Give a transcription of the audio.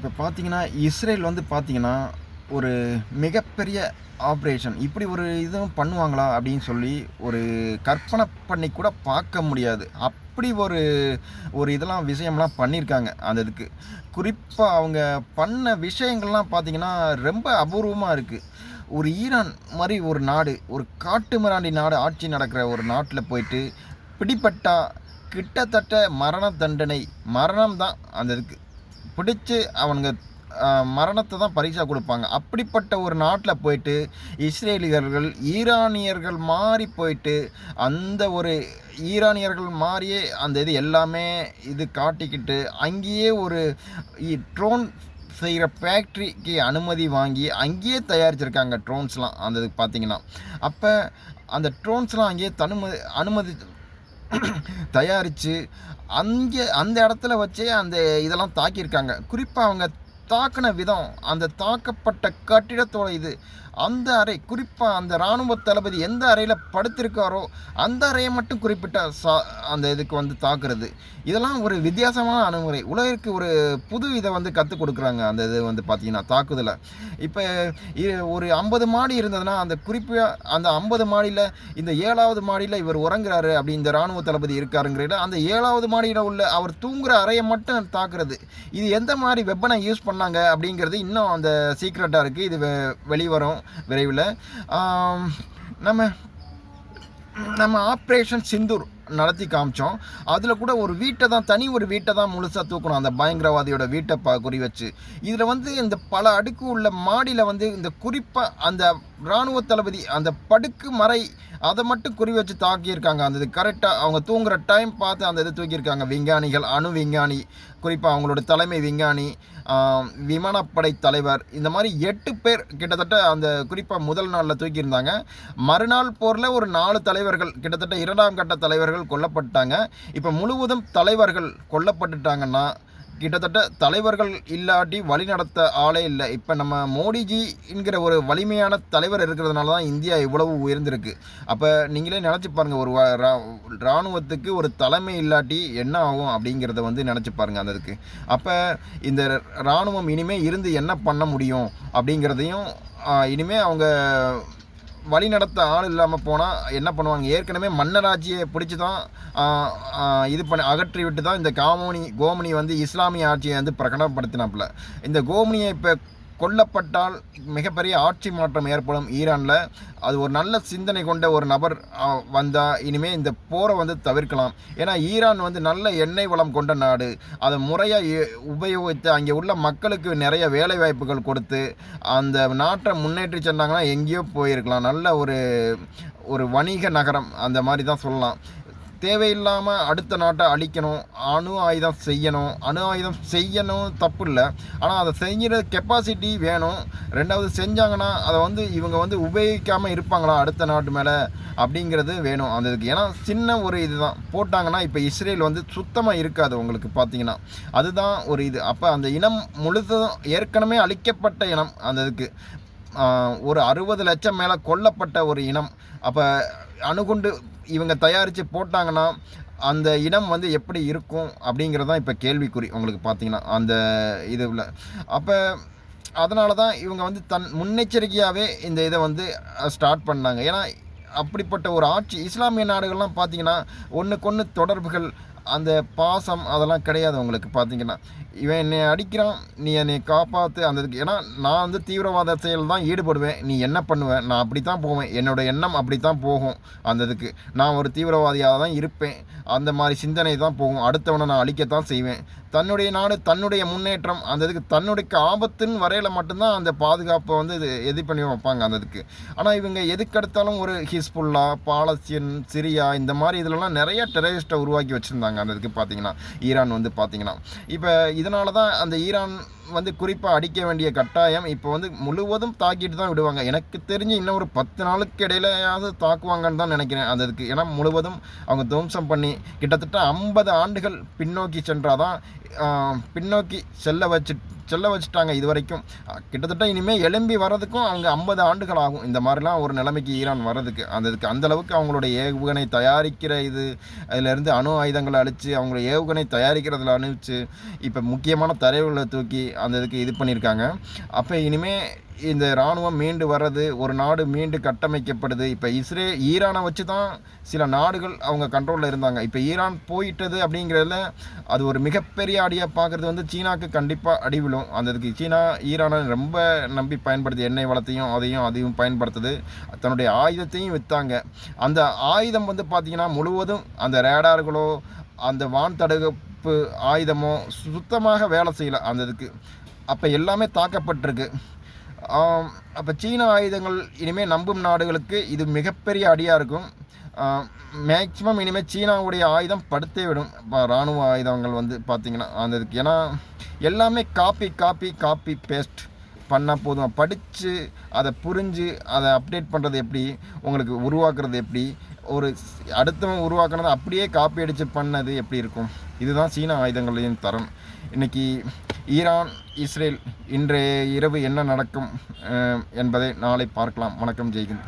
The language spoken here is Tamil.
இப்போ பார்த்தீங்கன்னா, இஸ்ரேல் வந்து பார்த்தீங்கன்னா, ஒரு மிகப்பெரிய ஆப்ரேஷன். இப்படி ஒரு இதுவும் பண்ணுவாங்களா? அப்படின்னு சொல்லி ஒரு கற்பனை பண்ணி கூட பார்க்க முடியாது. அப்படி ஒரு ஒரு இதெல்லாம் விஷயம்லாம் பண்ணியிருக்காங்க, அந்த இதுக்கு. குறிப்பா அவங்க பண்ண விஷயங்கள்லாம் பார்த்தீங்கன்னா, ரொம்ப அபூர்வமா இருக்கு. ஒரு ஈரான் மாரி ஒரு நாடு, ஒரு காட்டு மிராண்டி நாடு ஆட்சி நடக்கிற ஒரு நாட்ல போயிட்டு, பிடிபட்டா கிட்டத்தட்ட மரண தண்டனை. மரணம் தான் அந்த இதுக்கு. பிடிச்சு அவனுங்க மரணத்த தான் பரிசா குடுப்பாங்க. அப்படிப்பட்ட ஒரு நாட்ல போயிட்டு, இஸ்ரேலியர்கள் ஈரானியர்கள் மாரி போயிட்டு, அந்த ஒரு ஈரானியர்கள் மாரியே அந்த இது எல்லாமே இது காட்டிக்கிட்டு, அங்கேயே ஒரு ட்ரோன் செய்ற ஃபேக்ட்ரிக்கு அனுமதி வாங்கி, அங்கேயே தயாரிச்சிருக்காங்க ட்ரோன்ஸ்லாம். அந்த இதுக்கு பார்த்தீங்கன்னா. அப்ப அந்த ட்ரோன்ஸ்லாம் அங்கேயே அனுமதி தயாரிச்சு, அங்கே அந்த இடத்துல வச்சே அந்த இதெல்லாம் தாக்கியிருக்காங்க. குறிப்பா அவங்க தாக்குன விதம், அந்த தாக்கப்பட்ட கட்டிடத்தோட இது, அந்த அறை குறிப்பா அந்த இராணுவ தளபதி எந்த அறையில படுத்திருக்காரோ, அந்த அறைய மட்டும் குறிப்பிட்ட அந்த இதுக்கு வந்து தாக்குறது. இதெல்லாம் ஒரு வித்தியாசமான அணுகுமுறை. உலகிற்கு ஒரு புது இத வந்து கத்துக் குடுக்குறாங்க. அந்த இது வந்து பார்த்தீங்கன்னா, தாக்குதல. இப்ப ஒரு 50 மாடி இருந்ததுன்னா, அந்த குறிப்பா அந்த 50 மாடியில இந்த 7வது மாடியில இவர் உறங்குறாரு அப்படி இந்த இராணுவ தளபதி இருக்காருங்கையில, அந்த 7வது மாடியில உள்ள அவர் தூங்குற அறைய மட்டும் தாக்குறது. இது எந்த மாரி வெப்பன யூஸ் பண்ணாங்க அப்படிங்கிறது இன்னும் அந்த சீக்ரெட்டா இருக்கு. இது வெளிவரும் விரைவில. ஆம், நம்ம நம்ம ஆப்ரேஷன் சிந்தூர் நடத்தி காமிச்சோம். அதில் கூட ஒரு வீட்டை தான் தனி ஒரு வீட்டை தான் முழுசாக தூக்கணும், அந்த பயங்கரவாதியோட வீட்டை குறி வச்சு. இதில் வந்து இந்த பல அடுக்கு உள்ள மாடியில் வந்து இந்த குறிப்பாக அந்த இராணுவ தளபதி அந்த படுக்கு மறை அதை மட்டும் குறி வச்சு தாக்கியிருக்காங்க. அந்த இது கரெக்டாக அவங்க தூங்குகிற டைம் பார்த்து அந்த இது தூக்கியிருக்காங்க. விஞ்ஞானிகள், அணு விஞ்ஞானி, குறிப்பாக அவங்களோட தலைமை விஞ்ஞானி, விமானப்படை தலைவர், இந்த மாதிரி 8 பேர் கிட்டத்தட்ட அந்த குறிப்பாக முதல் நாளில் தூக்கியிருந்தாங்க. மறுநாள் போரில் ஒரு 4 தலைவர்கள், கிட்டத்தட்ட 2ஆம் கட்ட தலைவர்கள் கொல்லப்பட்டாங்க. இப்போ முழுவதும் தலைவர்கள் கொல்லப்பட்டுட்டாங்கன்னா, கிட்டத்தட்ட தலைவர்கள் இல்லாட்டி வழிநடத்த ஆளே இல்லை. இப்போ நம்ம மோடிஜி என்கிற ஒரு வலிமையான தலைவர் இருக்கிறதுனால தான் இந்தியா இவ்வளவு உயர்ந்திருக்கு. அப்போ நீங்களே நினச்சி பாருங்கள், ஒரு இராணுவத்துக்கு ஒரு தலைமை இல்லாட்டி என்ன ஆகும் அப்படிங்கிறத வந்து நினச்சி பாருங்கள் அந்த இதுக்கு. அப்போ இந்த இராணுவம் இனிமேல் இருந்து என்ன பண்ண முடியும் அப்படிங்கிறதையும் இனிமேல் அவங்க வழி நடத்த ஆள் இல்லாமல் போனால் என்ன பண்ணுவாங்க? ஏற்கனவே மன்னராட்சியை பிடிச்சி தான் இது பண்ணி அகற்றி விட்டு தான் இந்த கோமனி வந்து இஸ்லாமிய ஆட்சியை வந்து பிரகடனப்படுத்தினாப்புல. இந்த கோமனியை இப்போ கொல்லப்பட்டால் மிகப்பெரிய ஆட்சி மாற்றம் ஏற்படும் ஈரானில். அது ஒரு நல்ல சிந்தனை கொண்ட ஒரு நபர் வந்தால் இனிமேல் இந்த போரை வந்து தவிர்க்கலாம். ஏன்னா ஈரான் வந்து நல்ல எண்ணெய் வளம் கொண்ட நாடு. அதை முறையாக உபயோகித்து அங்கே உள்ள மக்களுக்கு நிறைய வேலை வாய்ப்புகள் கொடுத்து அந்த நாட்டை முன்னேற்றி சென்றாங்கன்னா எங்கேயோ போயிருக்கலாம். நல்ல ஒரு ஒரு வணிக நகரம் அந்த மாதிரி தான் சொல்லலாம். தேவையில்லாமல் அடுத்த நாட்டை அழிக்கணும், அணு ஆயுதம் செய்யணும் தப்பு இல்லை. ஆனால் அதை செய்கிற கெப்பாசிட்டி வேணும். 2வது செஞ்சாங்கன்னா அதை வந்து இவங்க வந்து உபயோகிக்காமல் இருப்பாங்களா அடுத்த நாட்டு மேலே அப்படிங்கிறது வேணும் அந்த இதுக்கு. ஏன்னா சின்ன ஒரு இதுதான் போட்டாங்கன்னா இப்போ இஸ்ரேல் வந்து சுத்தமாக இருக்காது உங்களுக்கு பார்த்தீங்கன்னா. அதுதான் ஒரு இது. அப்போ அந்த இனம் முழுதும் ஏற்கனவே அழிக்கப்பட்ட இனம் அந்த இதுக்கு. ஒரு 60 லட்சம் மேலே கொல்லப்பட்ட ஒரு இனம். அப்போ அணுகுண்டு இவங்க தயாரித்து போட்டாங்கன்னா அந்த இடம் வந்து எப்படி இருக்கும் அப்படிங்கிறது தான் இப்போ கேள்விக்குறி உங்களுக்கு பார்த்தீங்கன்னா அந்த இதுவில். அப்போ அதனால தான் இவங்க வந்து முன்னெச்சரிக்கையாகவே இந்த இதை வந்து ஸ்டார்ட் பண்ணாங்க. ஏன்னா அப்படிப்பட்ட ஒரு ஆட்சி இஸ்லாமிய நாடுகள்லாம் பார்த்தீங்கன்னா ஒன்றுக்கொன்று தொடர்புகள், அந்த பாசம் அதெல்லாம் கிடையாது உங்களுக்கு பார்த்தீங்கன்னா. இவன் என்னை அடிக்கிறான், நீ என்னை காப்பாற்று அந்த இதுக்கு. ஏன்னா நான் வந்து தீவிரவாத செயல் தான் ஈடுபடுவேன், நீ என்ன பண்ணுவேன், நான் அப்படி தான் போவேன், என்னோடய எண்ணம் அப்படி தான் போகும் அந்த இதுக்கு. நான் ஒரு தீவிரவாதியாக தான் இருப்பேன், அந்த மாதிரி சிந்தனை தான் போகும். அடுத்தவனை நான் அழிக்கத்தான் செய்வேன். தன்னுடைய நாடு, தன்னுடைய முன்னேற்றம் அந்த இதுக்கு, தன்னுடைய ஆபத்துன்னு வரையில் மட்டும்தான் அந்த பாதுகாப்பை வந்து இது பண்ணி வைப்பாங்க அந்த இதுக்கு. ஆனால் இவங்க எதுக்கெடுத்தாலும் ஒரு ஹிஸ்புல்லா, பாலஸ்தீன், சிரியா இந்த மாதிரி இதிலலாம் நிறைய டெரரிஸ்ட்டை உருவாக்கி வச்சுருந்தாங்க அந்த இதுக்கு பார்த்தீங்கன்னா ஈரான் வந்து பார்த்தீங்கன்னா. இப்போ இதனால தான் அந்த ஈரான் வந்து குறிப்பாக அடிக்க வேண்டிய கட்டாயம் இப்போ வந்து முழுவதும் தாக்கிட்டு தான் விடுவாங்க. எனக்கு தெரிஞ்சு இன்னும் ஒரு 10 நாளுக்கு இடையிலையாவது தாக்குவாங்கன்னு தான் நினைக்கிறேன் அந்த இதுக்கு. ஏன்னா முழுவதும் அவங்க துவம்சம் பண்ணி கிட்டத்தட்ட 50 ஆண்டுகள் பின்னோக்கி சென்றாதான் பின்னோக்கி செல்ல வச்சுட்டாங்க இது வரைக்கும். கிட்டத்தட்ட இனிமேல் எழும்பி வர்றதுக்கும் அவங்க 50 ஆண்டுகள் ஆகும். இந்த மாதிரிலாம் ஒரு நிலைமைக்கு ஈரான் வர்றதுக்கு. அந்த அளவுக்கு அவங்களுடைய ஏவுகணை தயாரிக்கிற அதிலேருந்து அணு ஆயுதங்களை அழித்து அவங்கள ஏவுகணை தயாரிக்கிறதுல அனுப்பிச்சு இப்போ முக்கியமான தரைவுகளை தூக்கி அந்த இதுக்கு இது பண்ணியிருக்காங்க. அப்போ இனிமேல் இந்த இராணுவம் மீண்டு வர்றது, ஒரு நாடு மீண்டு கட்டமைக்கப்படுது. இப்போ ஈரானை வச்சு தான் சில நாடுகள் அவங்க கண்ட்ரோலில் இருந்தாங்க. இப்போ ஈரான் போயிட்டது அப்படிங்கிறதுல அது ஒரு மிகப்பெரிய அடியாக பார்க்குறது வந்து சீனாவுக்கு கண்டிப்பாக அடி விழும். அந்த இதுக்கு சீனா ஈரானை ரொம்ப நம்பி பயன்படுத்தி எண்ணெய் வளத்தையும் அதையும் பயன்படுத்துது. தன்னுடைய ஆயுதத்தையும் விற்றாங்க. அந்த ஆயுதம் வந்து பார்த்திங்கன்னா முழுவதும் அந்த ரேடார்களோ அந்த வான் தடுப்பு ஆயுதமோ சுத்தமாக வேலை செய்யலை அந்த இதுக்கு. அப்போ எல்லாமே தாக்கப்பட்டிருக்கு. அப்போ சீன ஆயுதங்கள் இனிமேல் நம்பும் நாடுகளுக்கு இது மிகப்பெரிய அடியாக இருக்கும். மேக்சிமம் இனிமேல் சீனாவுடைய ஆயுதம் படுத்தே விடும். இராணுவ ஆயுதங்கள் வந்து பார்த்திங்கன்னா அந்த இதுக்கு. ஏன்னா எல்லாமே காப்பி பேஸ்ட் பண்ணால் போதும். படித்து அதை புரிஞ்சு அதை அப்டேட் பண்ணுறது எப்படி, உங்களுக்கு உருவாக்குறது எப்படி, ஒரு அடுத்தவன் உருவாக்குனதை அப்படியே காப்பி அடித்து பண்ணது எப்படி இருக்கும். இதுதான் சீன ஆயுதங்களின் தரம். இன்றைக்கி ஈரான் இஸ்ரேல் இன்றைய இரவு என்ன நடக்கும் என்பதை நாளை பார்க்கலாம். வணக்கம், ஜெய்ஹிந்த்.